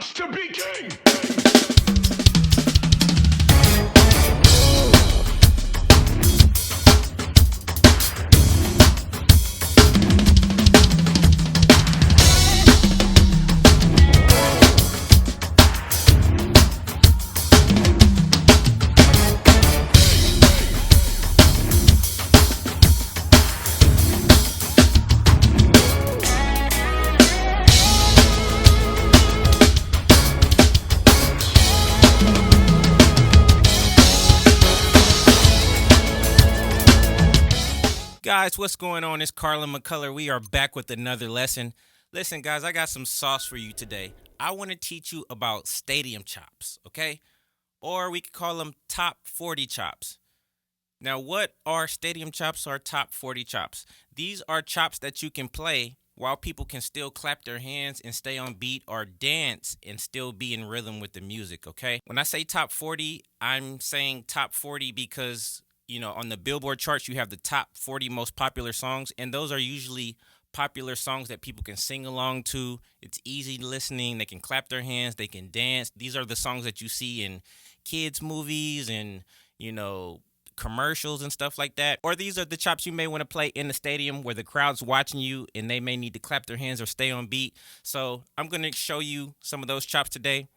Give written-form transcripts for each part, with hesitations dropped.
wants to be king? Guys, what's going on? It's Carlin Muccular. We are back with another lesson. Listen, guys, I got some sauce for you today. I want to teach you about stadium chops, okay? Or we could call them top 40 chops. Now, what are stadium chops or top 40 chops? These are chops that you can play while people can still clap their hands and stay on beat or dance and still be in rhythm with the music, okay? When I say top 40, I'm saying top 40 because on the Billboard charts, you have the top 40 most popular songs, and those are usually popular songs that people can sing along to. It's easy listening. They can clap their hands. They can dance. These are the songs that you see in kids' movies and, commercials and stuff like that. Or these are the chops you may want to play in the stadium where the crowd's watching you and they may need to clap their hands or stay on beat. So I'm going to show you some of those chops today.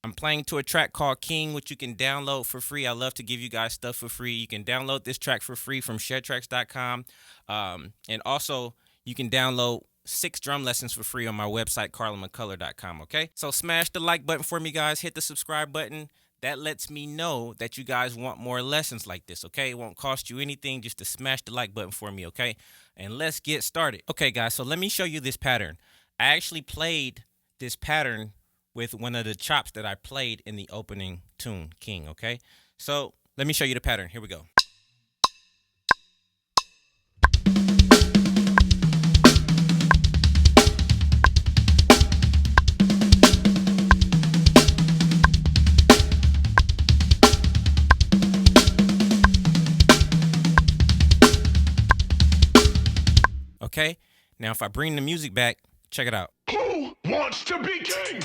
I'm playing to a track called King, which you can download for free. I love to give you guys stuff for free. You can download this track for free from sharetracks.com. And also, you can download 6 drum lessons for free on my website, carlinmcculler.com, okay? So smash the like button for me, guys. Hit the subscribe button. That lets me know that you guys want more lessons like this, okay? It won't cost you anything just to smash the like button for me, okay? And let's get started. Okay, guys, so let me show you this pattern. I actually played this pattern with one of the chops that I played in the opening tune, King, okay? So let me show you the pattern. Here we go. Okay, now if I bring the music back, check it out. Who wants to be king?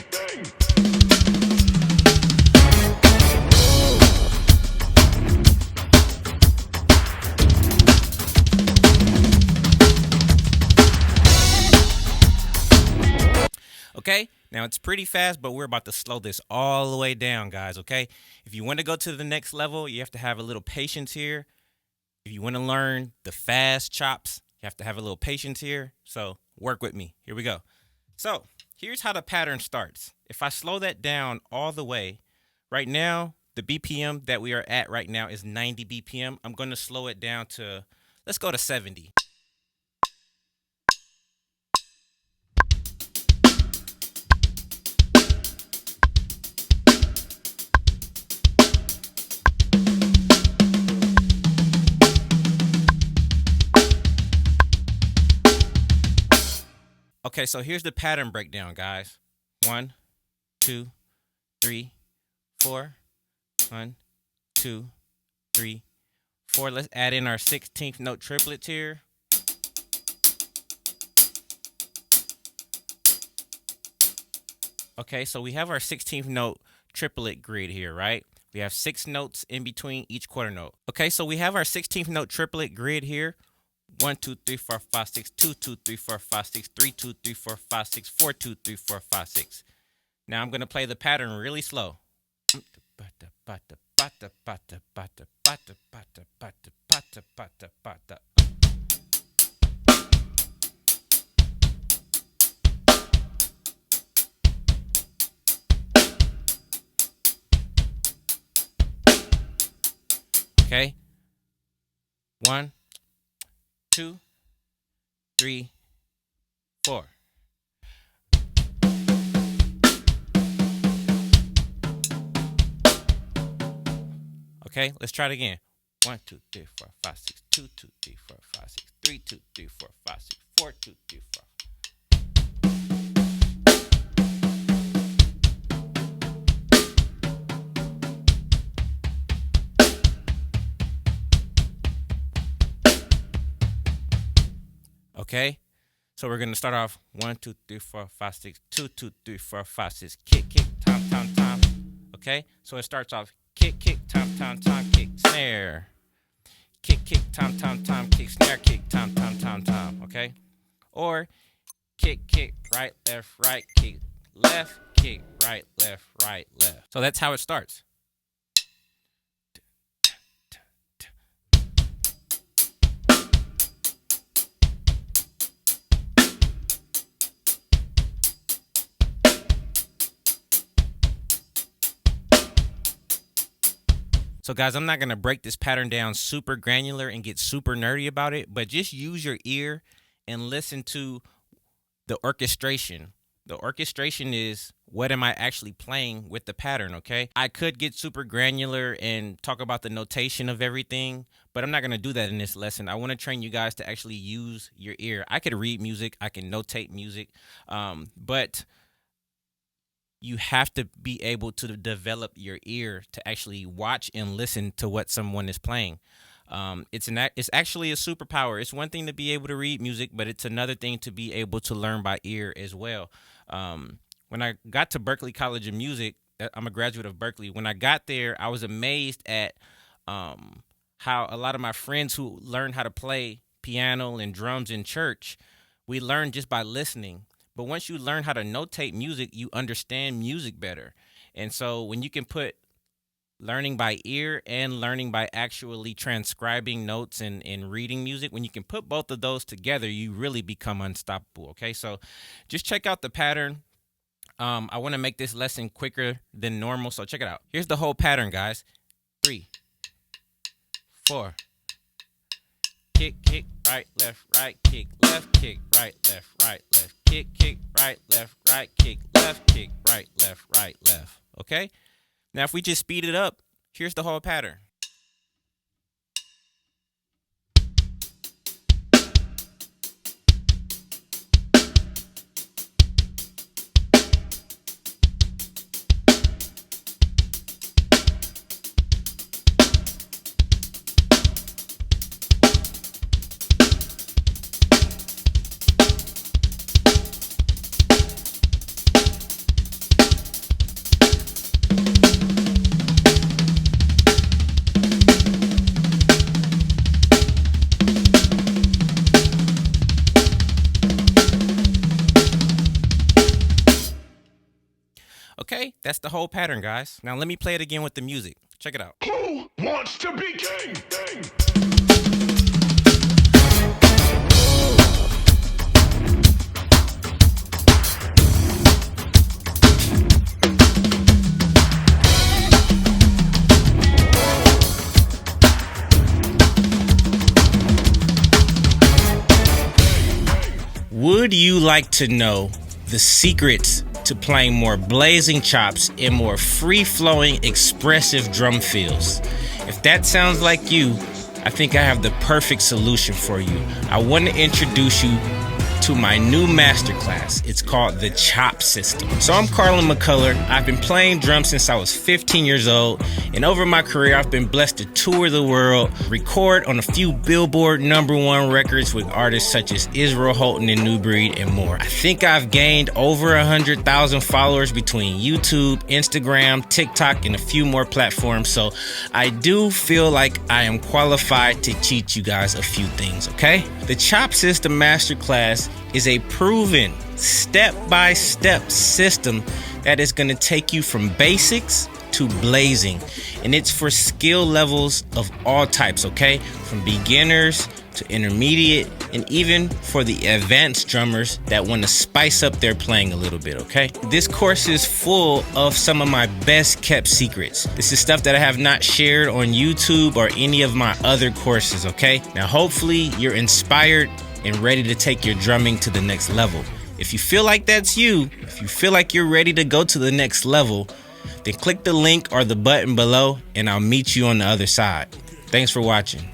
Okay, now it's pretty fast, but we're about to slow this all the way down, guys, okay? If you want to go to the next level, you have to have a little patience here. If you want to learn the fast chops, you have to have a little patience here. So work with me. Here we go. So here's how the pattern starts. If I slow that down all the way, right now, the BPM that we are at right now is 90 BPM. I'm going to slow it down to, let's go to 70. Okay, so here's the pattern breakdown, guys. 1, 2, 3, 4. 1, 2, 3, 4. Let's add in our 16th note triplets here. Okay, so we have our 16th note triplet grid here, right? We have 6 notes in between each quarter note. Okay, so we have our 16th note triplet grid here. 1, 2, 3, 4, 5, 6, 2, 2, 3, 4, 5, 6, 3, 2, 3, 4, 5, 6, 4, 2, 3, 4, 5, 6. Now I'm going to play the pattern really slow. Okay. 1, 2, 3, 4. Okay, let's try it again. 1, 2, 3, 4, 5, 6, 2, 2, 3, 4, 5, 6, 3, 2, 3, 4, 5, 6, 4, 2, 3, 4. Okay, So we're gonna start off 1, 2, 3, 4, 5, 6, 2, 2, 3, 4, 5, 6, kick, kick, tom, tom, tom. Okay, so it starts off kick, kick, tom, tom, tom, kick, snare, kick, kick, tom, tom, tom, kick, snare, kick, tom, tom, tom, tom. Okay, or kick, kick, right, kick, right, left. So that's how it starts. So guys, I'm not going to break this pattern down super granular and get super nerdy about it, but just use your ear and listen to the orchestration. The orchestration is what am I actually playing with the pattern, okay? I could get super granular and talk about the notation of everything, but I'm not going to do that in this lesson. I want to train you guys to actually use your ear. I could read music, I can notate music, but you have to be able to develop your ear to actually watch and listen to what someone is playing. It's actually a superpower. It's one thing to be able to read music, but it's another thing to be able to learn by ear as well. When I got to Berklee College of Music, I'm a graduate of Berklee. When I got there, I was amazed at how a lot of my friends who learned how to play piano and drums in church, we learned just by listening. But once you learn how to notate music, you understand music better. And so when you can put learning by ear and learning by actually transcribing notes and reading music, when you can put both of those together, you really become unstoppable. Okay, so just check out the pattern. I want to make this lesson quicker than normal, so check it out. Here's the whole pattern, guys. 3, 4. Kick, kick, right, left, kick, left, left. Kick, kick, right, kick, left, left. Okay? Now, if we just speed it up, here's the whole pattern. Okay, that's the whole pattern, guys. Now let me play it again with the music. Check it out. Who wants to be king? Would you like to know the secrets to playing more blazing chops and more free-flowing, expressive drum fills? If that sounds like you, I think I have the perfect solution for you. I want to introduce you to my new masterclass. It's called the Chop System. So I'm Carlin Muccular. I've been playing drums since I was 15 years old, and over my career I've been blessed to tour the world, record on a few Billboard #1 records with artists such as Israel Houghton and New Breed and more. I think I've gained over 100,000 followers between YouTube, Instagram, TikTok, and a few more platforms, so I do feel like I am qualified to teach you guys a few things, okay? The Chop System Masterclass is a proven step-by-step system that is going to take you from basics to blazing, and it's for skill levels of all types, okay? From beginners to intermediate, and even for the advanced drummers that want to spice up their playing a little bit, okay? This course is full of some of my best kept secrets. This is stuff that I have not shared on YouTube or any of my other courses, okay? Now, hopefully you're inspired and ready to take your drumming to the next level. If you feel like that's you, if you feel like you're ready to go to the next level, then click the link or the button below and I'll meet you on the other side. Thanks for watching.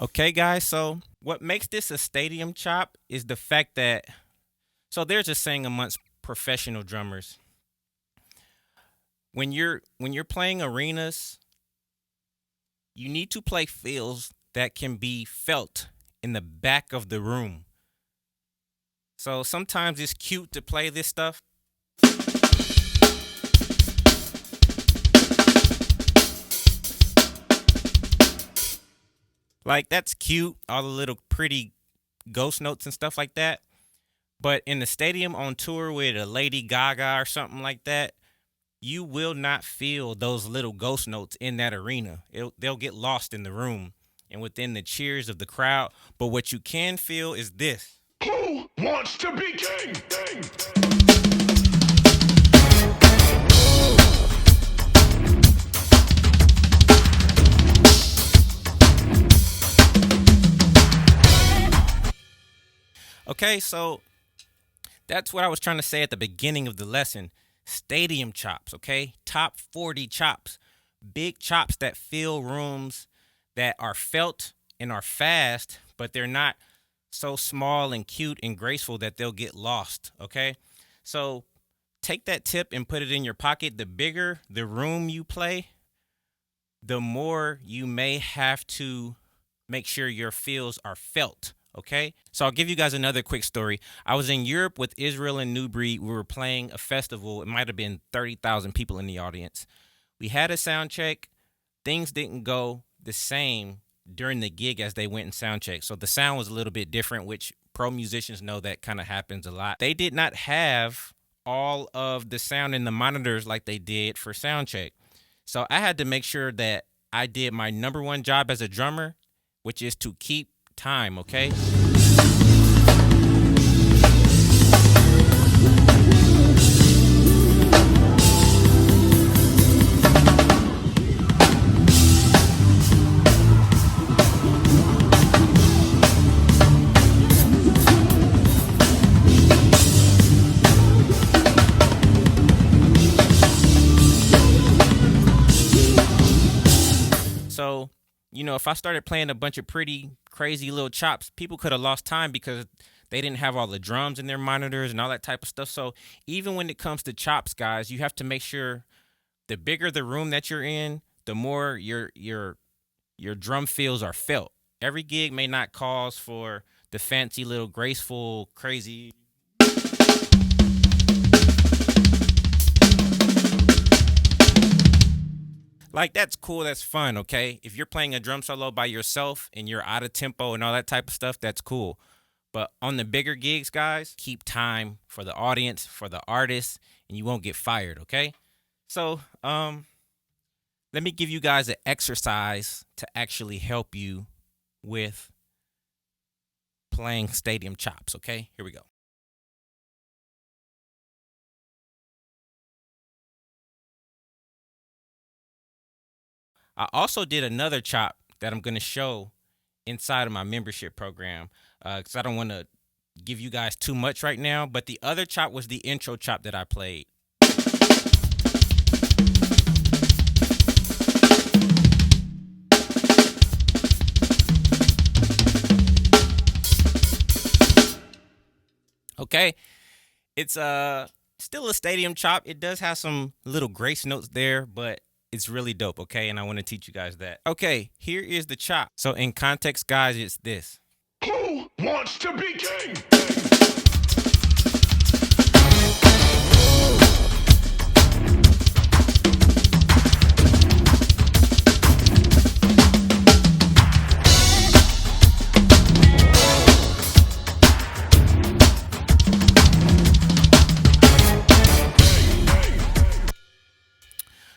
Okay, guys, so what makes this a stadium chop is the fact that, so there's a saying amongst professional drummers. When you're playing arenas, you need to play fills that can be felt in the back of the room. So sometimes it's cute to play this stuff. Like that's cute, all the little pretty ghost notes and stuff like that. But in the stadium on tour with a Lady Gaga or something like that, you will not feel those little ghost notes in that arena. They'll get lost in the room and within the cheers of the crowd. But what you can feel is this. Who wants to be king? Okay, so that's what I was trying to say at the beginning of the lesson. Stadium chops, okay? Top 40 chops. Big chops that fill rooms that are felt and are fast, but they're not so small and cute and graceful that they'll get lost, okay? So take that tip and put it in your pocket. The bigger the room you play, the more you may have to make sure your fills are felt. Okay, so I'll give you guys another quick story. I was in Europe with Israel and Newbury. We were playing a festival. It might have been 30,000 people in the audience. We had a sound check. Things didn't go the same during the gig as they went in sound check. So the sound was a little bit different, which pro musicians know that kind of happens a lot. They did not have all of the sound in the monitors like they did for sound check. So I had to make sure that I did my number one job as a drummer, which is to keep time, okay? So, if I started playing a bunch of pretty crazy little chops, people could have lost time because they didn't have all the drums in their monitors and all that type of stuff. So even when it comes to chops, guys, you have to make sure the bigger the room that you're in, the more your drum fills are felt. Every gig may not cause for the fancy little graceful, crazy. Like, that's cool, that's fun, okay? If you're playing a drum solo by yourself and you're out of tempo and all that type of stuff, that's cool. But on the bigger gigs, guys, keep time for the audience, for the artist, and you won't get fired, okay? So, let me give you guys an exercise to actually help you with playing stadium chops, okay? Here we go. I also did another chop that I'm going to show inside of my membership program because I don't want to give you guys too much right now. But the other chop was the intro chop that I played. Okay, it's still a stadium chop. It does have some little grace notes there, but it's really dope, okay? And I want to teach you guys that. Okay, here is the chop. So in context, guys, it's this. Who wants to be king?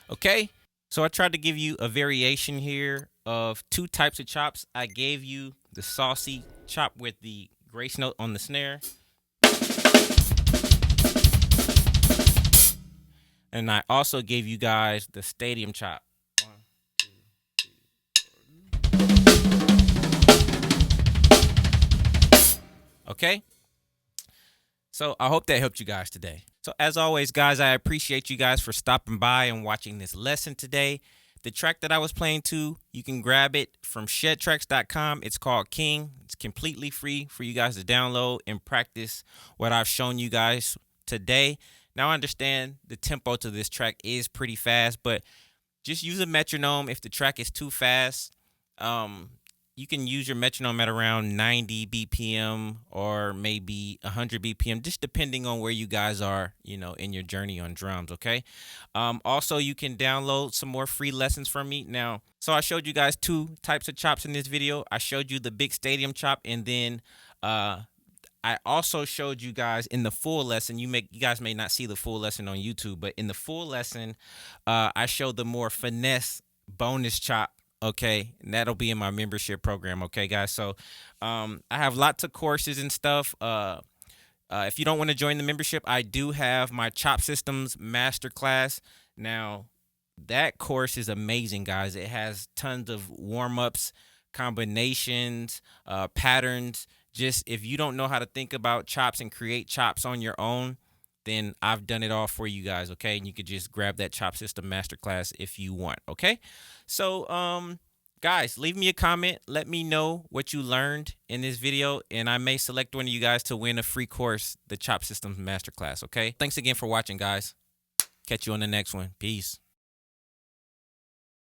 Okay, so I tried to give you a variation here of two types of chops. I gave you the saucy chop with the grace note on the snare. And I also gave you guys the stadium chop. 1, 2, 3, 4. Okay? So I hope that helped you guys today. So as always, guys, I appreciate you guys for stopping by and watching this lesson today. The track that I was playing to, you can grab it from shedtracks.com. It's called King. It's completely free for you guys to download and practice what I've shown you guys today. Now, I understand the tempo to this track is pretty fast, but just use a metronome. If the track is too fast, you can use your metronome at around 90 BPM or maybe 100 BPM, just depending on where you guys are, in your journey on drums, okay? Also, you can download some more free lessons from me. Now, so I showed you guys two types of chops in this video. I showed you the big stadium chop, and then I also showed you guys in the full lesson. You guys may not see the full lesson on YouTube, but in the full lesson, I showed the more finesse bonus chop. Okay, and that'll be in my membership program. Okay, guys. So I have lots of courses and stuff. If you don't want to join the membership, I do have my Chop Systems Masterclass. Now, that course is amazing, guys. It has tons of warm-ups, combinations, patterns. Just if you don't know how to think about chops and create chops on your own, then I've done it all for you guys, okay? And you could just grab that Chop System Masterclass if you want, okay? So, guys, leave me a comment. Let me know what you learned in this video, and I may select one of you guys to win a free course, the Chop Systems Masterclass, okay? Thanks again for watching, guys. Catch you on the next one. Peace.